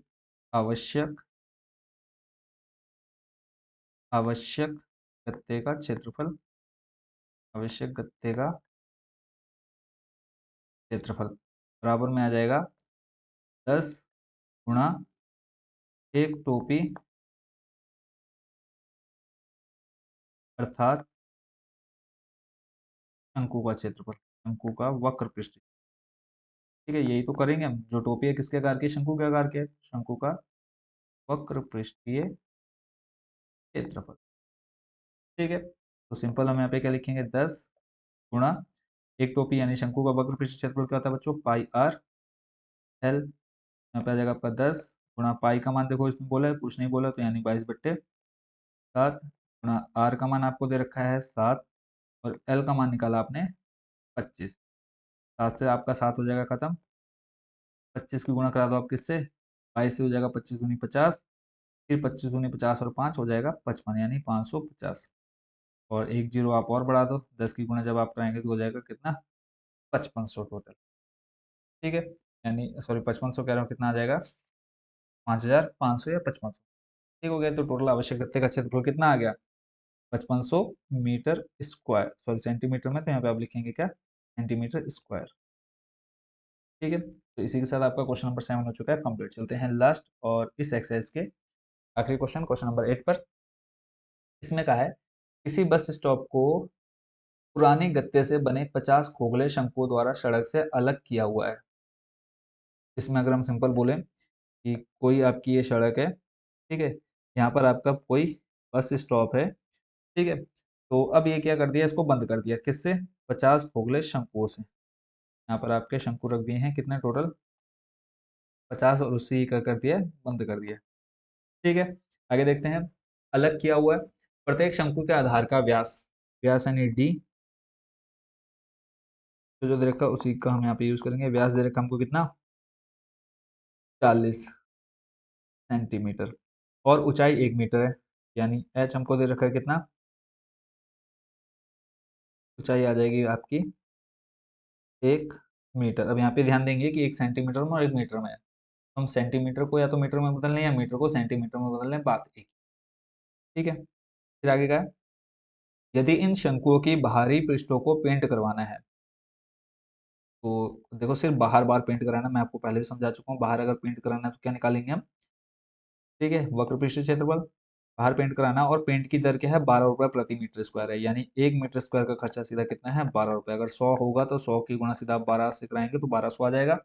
आवश्यक आवश्यक गत्ते का क्षेत्रफल, आवश्यक गत्ते का क्षेत्रफल बराबर में आ जाएगा 10 गुणा एक टोपी अर्थात शंकु का क्षेत्रफल, शंकु का वक्र पृष्ठ, ठीक है। यही तो करेंगे हम, जो टोपी है किसके आकार की, शंकु के आकार के है, शंकु का वक्र पृष्ठीय क्षेत्रफल, ठीक है। तो सिंपल हम यहाँ पे क्या लिखेंगे, 10 गुणा एक टोपी यानी शंकु का वक्र पृष्ठ क्षेत्रफल क्या होता है बच्चों, पाई आर एल। यहाँ पे आ जाएगा आपका 10 गुणा पाई का मान देखो इसमें बोला है, कुछ नहीं बोला, तो यानी 22/7, गुणा आर का मान आपको दे रखा है 7, और एल का मान निकाला आपने 25। 7 से आपका 7 हो जाएगा खत्म, 25 की गुणा करा दो आप किससे, 22 से हो जाएगा 25 दूनी 50, फिर 25 दूनी 50 और 5 हो जाएगा 55, यानी 550, और एक जीरो आप और बढ़ा दो, 10 की गुणा जब आप कराएंगे तो हो जाएगा कितना, 5500 टोटल, ठीक है। यानी सॉरी 5500 कह रहा हूँ, कितना आ जाएगा 5500 या 5500, ठीक हो गया। तो टोटल आवश्यक गत्ते का क्षेत्रफल कितना आ गया, 5500 मीटर स्क्वायर, सॉरी सेंटीमीटर में, तो यहाँ पे आप लिखेंगे क्या, सेंटीमीटर स्क्वायर, ठीक है। तो इसी के साथ आपका क्वेश्चन नंबर 7 हो चुका है कंप्लीट। चलते हैं लास्ट और इस एक्सरसाइज के आखिरी क्वेश्चन, क्वेश्चन नंबर 8 पर। इसमें कहा है किसी बस स्टॉप को पुराने गत्ते से बने 50 खोखले शंकुओं द्वारा सड़क से अलग किया हुआ है। इसमें अगर हम सिंपल बोलें कि कोई आपकी ये सड़क है, ठीक है, यहाँ पर आपका कोई बस स्टॉप है, ठीक है। तो अब ये क्या कर दिया, इसको बंद कर दिया, किससे, 50 खोखले शंकुओं से। यहाँ पर आपके शंकु रख दिए हैं कितने टोटल 50, और उससे ही क्या कर दिया, बंद कर दिया, ठीक है। आगे देखते हैं, अलग किया हुआ है प्रत्येक शंकु के आधार का व्यास, व्यास यानी डी, तो जो दे रखा उसी का हम यहाँ पे यूज करेंगे। व्यास दे रखा हमको कितना, 40 सेंटीमीटर, और ऊंचाई 1 मीटर है, यानी एच हमको दे रखा है कितना, ऊंचाई आ जाएगी आपकी 1 मीटर। अब यहाँ पे ध्यान देंगे कि 1 सेंटीमीटर में और 1 मीटर में, हम सेंटीमीटर को या तो मीटर में बदल लें या मीटर को सेंटीमीटर में बदल लें, बात एक, ठीक है। फिर आगे का है, यदि इन शंकुओं की बाहरी पृष्ठों को पेंट करवाना है, तो देखो सिर्फ बाहर बार पेंट कराना, मैं आपको पहले भी समझा चुका हूँ, बाहर अगर पेंट कराना है तो क्या निकालेंगे हम, ठीक है, वक्र पृष्ठ क्षेत्रफल, बाहर पेंट कराना, और पेंट की दर क्या है, 12 रुपये प्रति मीटर स्क्वायर है, यानी 1 मीटर स्क्वायर का खर्चा सीधा कितना है, 12 रुपये। अगर 100 होगा तो 100 की गुणा सीधा आप 12 से कराएंगे तो 1200 आ जाएगा।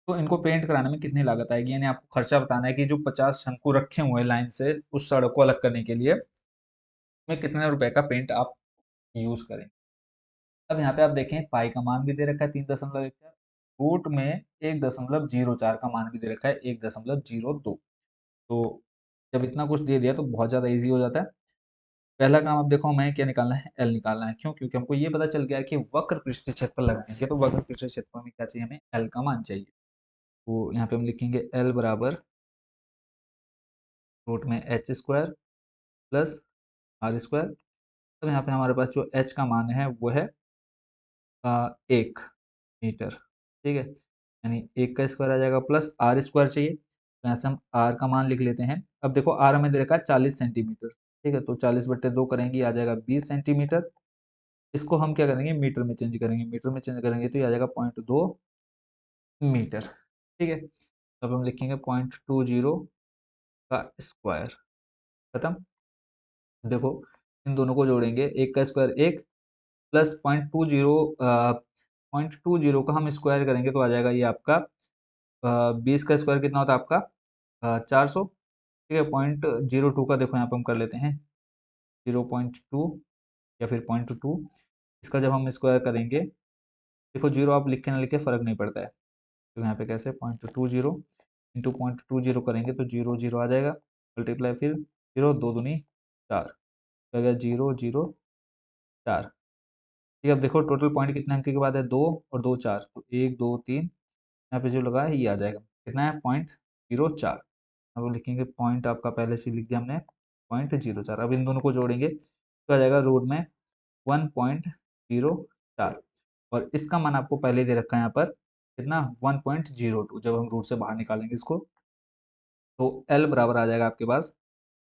तो इनको पेंट कराने में कितनी लागत आएगी, यानी आपको खर्चा बताना है कि जो 50 शंकु रखे हुए हैं लाइन से उस सड़क को अलग करने के लिए में कितने रुपए का पेंट आप यूज करें। अब यहाँ पे आप देखें पाई का मान भी दे रखा है 3.14, रूट में 1.04 का मान भी दे रखा है 1.02। तो जब इतना कुछ दे दिया तो बहुत ज़्यादा इजी हो जाता है। पहला काम अब देखो हमें क्या निकालना है, एल निकालना है। क्यों, क्योंकि हमको ये पता चल गया है कि वक्र पृष्ठ क्षेत्रफल लगाएंगे तो वक्र पृष्ठ क्षेत्रफल में क्या चाहिए, हमें एल का मान चाहिए। तो यहाँ पे हम लिखेंगे एल बराबर रूट में H square plus R square. तो यहाँ पे हमारे पास जो एच का मान है वो है 1 मीटर, ठीक है, यानी 1 का स्क्वायर आ जाएगा प्लस आर स्क्वायर चाहिए, तो यहाँ से हम आर का मान लिख लेते हैं। अब देखो आर हमें दे रखा है 40 सेंटीमीटर, ठीक है, तो 40/2 करेंगे आ जाएगा 20 सेंटीमीटर। इसको हम क्या करेंगे, मीटर में चेंज करेंगे, मीटर में चेंज करेंगे तो ये आ जाएगा 0.2 मीटर, ठीक है। तो अब हम लिखेंगे 0.20 का स्क्वायर, खत्म। देखो इन दोनों को जोड़ेंगे, 1 का स्क्वायर 1 प्लस 0.20 का हम स्क्वायर करेंगे तो आ जाएगा ये आपका 20 का स्क्वायर कितना होता है आपका 400, ठीक है। 0.02 का देखो यहाँ पे हम कर लेते हैं 0.2 या फिर 0.2, इसका जब हम स्क्वायर करेंगे, देखो जीरो आप लिखे ना लिखे फ़र्क नहीं पड़ता है, तो यहाँ पे कैसे 0.20 इंटू 0.20 करेंगे तो 0 0 आ जाएगा, मल्टीप्लाई फिर 0 2 दूनी 4, तो आ गया 0 0 4, ठीक है। अब देखो टोटल पॉइंट कितने अंक के बाद है, 2 और 2 4, तो 1 2 3, यहाँ पे जो लगा है ये आ जाएगा, कितना है 0.04। अब लिखेंगे पॉइंट, आपका पहले से लिख दिया हमने 0.04। अब इन दोनों को जोड़ेंगे तो आ जाएगा रूट में 1.04, और इसका मान आपको पहले ही दे रखा है यहाँ पर कितना 1.02। जब हम रूट से बाहर निकालेंगे इसको तो एल बराबर आ जाएगा आपके पास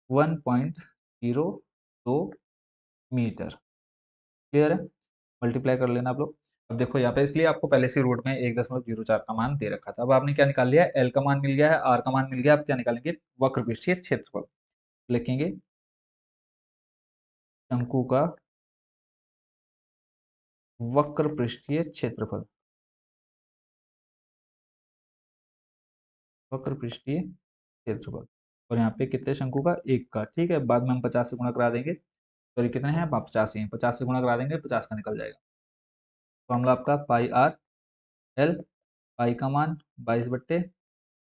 1.02 मीटर, क्लियर है। मल्टीप्लाई कर लेना आप लोग। अब देखो यहाँ पे इसलिए आपको पहले से रूट में 1.04 का मान दे रखा था। अब आपने क्या निकाल लिया, एल का मान मिल गया है, आर का मान मिल गया, आप क्या निकालेंगे, वक्र पृष्ठीय क्षेत्रफल लिखेंगे। शंकु का वक्र पृष्ठीय क्षेत्रफल, वक्र पृष्ठीय क्षेत्रफल, और यहाँ पे कितने शंकु का, एक का, ठीक है। बाद में हम 50 से गुणा करा देंगे, सॉरी कितने हैं, 50 ही हैं, 50 से गुणा करा देंगे 50 का निकल जाएगा। फॉर्मूला आपका पाई आर एल, पाई का मान 22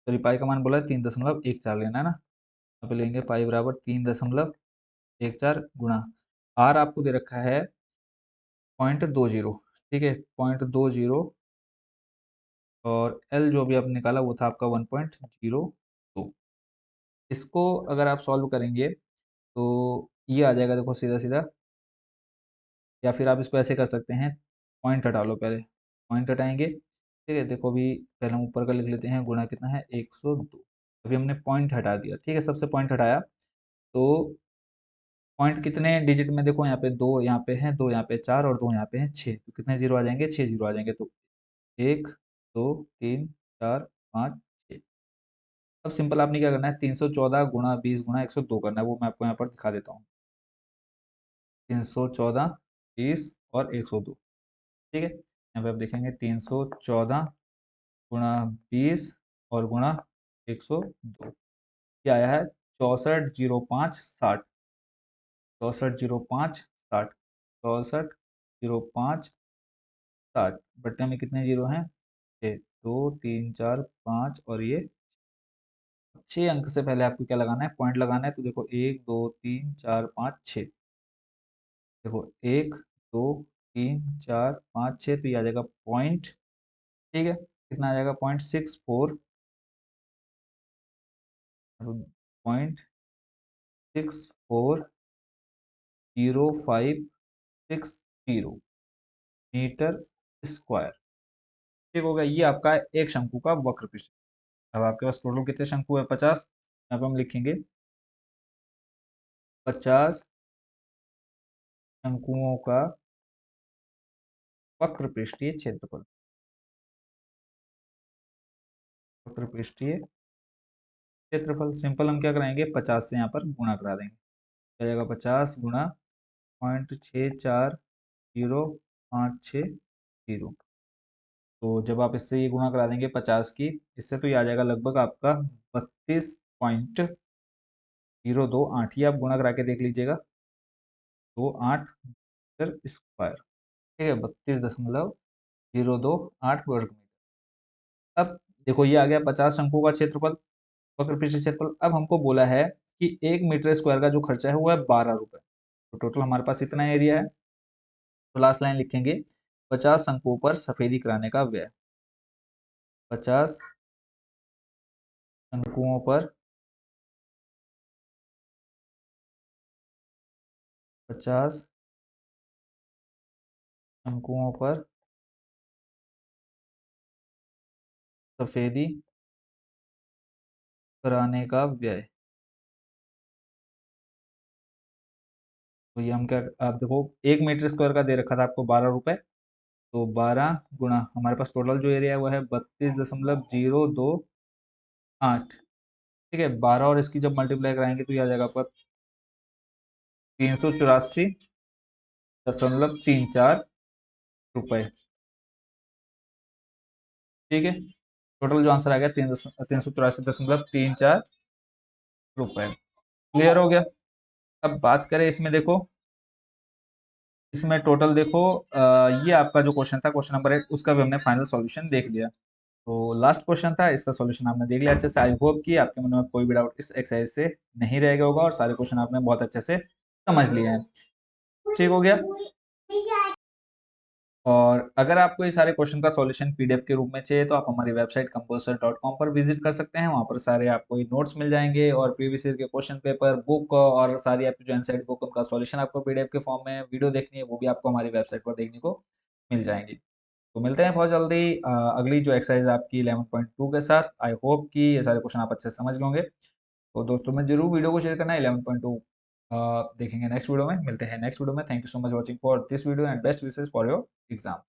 सॉरी पाई का मान बोला है 3.14 लेना है ना, यहाँ पे लेंगे पाई बराबर 3.14 गुणा आर आपको दे रखा है 0.20, ठीक है 0.20, और एल जो भी आपने निकाला वो था आपका 1.02। इसको अगर आप सॉल्व करेंगे तो ये आ जाएगा, देखो सीधा सीधा, या फिर आप इसको ऐसे कर सकते हैं, पॉइंट हटा लो पहले, पॉइंट हटाएंगे, ठीक है। देखो अभी पहले हम ऊपर का लिख लेते हैं, गुणा कितना है 102, अभी हमने पॉइंट हटा दिया, ठीक है, सबसे पॉइंट हटाया तो पॉइंट कितने डिजिट में, देखो यहाँ पे 2 यहाँ पे हैं, 2 यहाँ पे 4 और 2 यहाँ पे हैं 6, तो कितने जीरो आ जाएंगे, 6 जीरो आ जाएंगे, तो 1 2 3 4 5 6। अब सिंपल आपने क्या करना है, 314 गुणा 20 गुणा 102 करना है, वो मैं आपको यहाँ पर दिखा देता हूँ। 314 20 और 102, ठीक है। यहाँ पे आप देखेंगे 314 गुणा 20 और गुणा 102, ये आया है 640560, 640560, 640560, बट्टे में कितने जीरो हैं, 6, 2 3 4 5, और ये 6 अंक से पहले आपको क्या लगाना है, पॉइंट लगाना है, तो देखो 1 2 3 4 5 6, देखो 1 2 3 4 5 6, तो ये आ जाएगा पॉइंट, ठीक है, कितना आ जाएगा 0.64, 0.640560 मीटर स्क्वायर, ठीक हो गया। ये आपका एक शंकु का वक्र पृष्ठ। अब आपके पास टोटल कितने शंकु है, 50, यहाँ पे हम लिखेंगे 50 शंकुओं का वक्र पृष्ठीय क्षेत्रफल, वक्र पृष्ठीय क्षेत्रफल। सिंपल हम क्या कराएंगे, 50 से यहाँ पर गुणा करा देंगे, आ जाएगा 50 गुणा 0.640560, तो जब आप इससे ये गुणा करा देंगे 50 की इससे, तो ये आ जाएगा लगभग आपका 32.028, ये आप गुणा करा के देख लीजिएगा, 28 मीटर स्क्वायर, ठीक है, 32.028 वर्ग मीटर। अब देखो ये आ गया 50 अंकों का क्षेत्रफल, वक्र पृष्ठ क्षेत्रफल। अब हमको बोला है कि 1 मीटर स्क्वायर का जो खर्चा है वो है 12 रुपए, तो टोटल हमारे पास इतना एरिया है, तो लास्ट लाइन लिखेंगे 50 अंकों पर सफेदी कराने का व्यय, 50 अंकों पर 50 शंकुओं पर सफेदी कराने का व्यय। तो ये हम क्या, आप देखो 1 मीटर स्क्वायर का दे रखा था आपको 12 रुपए, तो 12 गुणा हमारे पास टोटल जो एरिया है वो है 32.028। ठीक है, 12 और इसकी जब मल्टीप्लाई कराएंगे तो ये आ जाएगा आपका 384.34 रुपए। ठीक है, टोटल जो आंसर आ गया 384.34 रुपए। क्लियर हो गया। अब बात करें इसमें, देखो इसमें टोटल देखो, ये आपका जो क्वेश्चन था क्वेश्चन नंबर 8, उसका भी हमने फाइनल सॉल्यूशन देख लिया। तो लास्ट क्वेश्चन था, इसका सॉल्यूशन आपने देख लिया अच्छे से। आई होप कि आपके मन में कोई भी डाउट इस एक्सरसाइज से नहीं रह गया होगा और सारे क्वेश्चन आपने बहुत अच्छे से समझ लिए हैं। ठीक हो गया। और अगर आपको ये सारे क्वेश्चन का सॉल्यूशन पीडीएफ के रूप में चाहिए तो आप हमारी वेबसाइट कंपोजर.com पर विजिट कर सकते हैं। वहाँ पर सारे आपको ये नोट्स मिल जाएंगे और प्रीवियस ईयर के क्वेश्चन पेपर, बुक और सारी आपकी जो एनसीईआरटी बुक उनका सॉल्यूशन आपको पीडीएफ के फॉर्म में, वीडियो देखनी है वो भी आपको हमारी वेबसाइट पर देखने को मिल जाएंगी। तो मिलते हैं बहुत जल्दी अगली जो एक्सरसाइज है आपकी 11.2 के साथ। आई होप कि ये सारे क्वेश्चन आप अच्छे से समझ गए होंगे। तो दोस्तों में जरूर वीडियो को शेयर करना है। 11.2 देखेंगे नेक्स्ट वीडियो में। मिलते हैं नेक्स्ट वीडियो में। Thank you so much watching for this video and best wishes for your exam.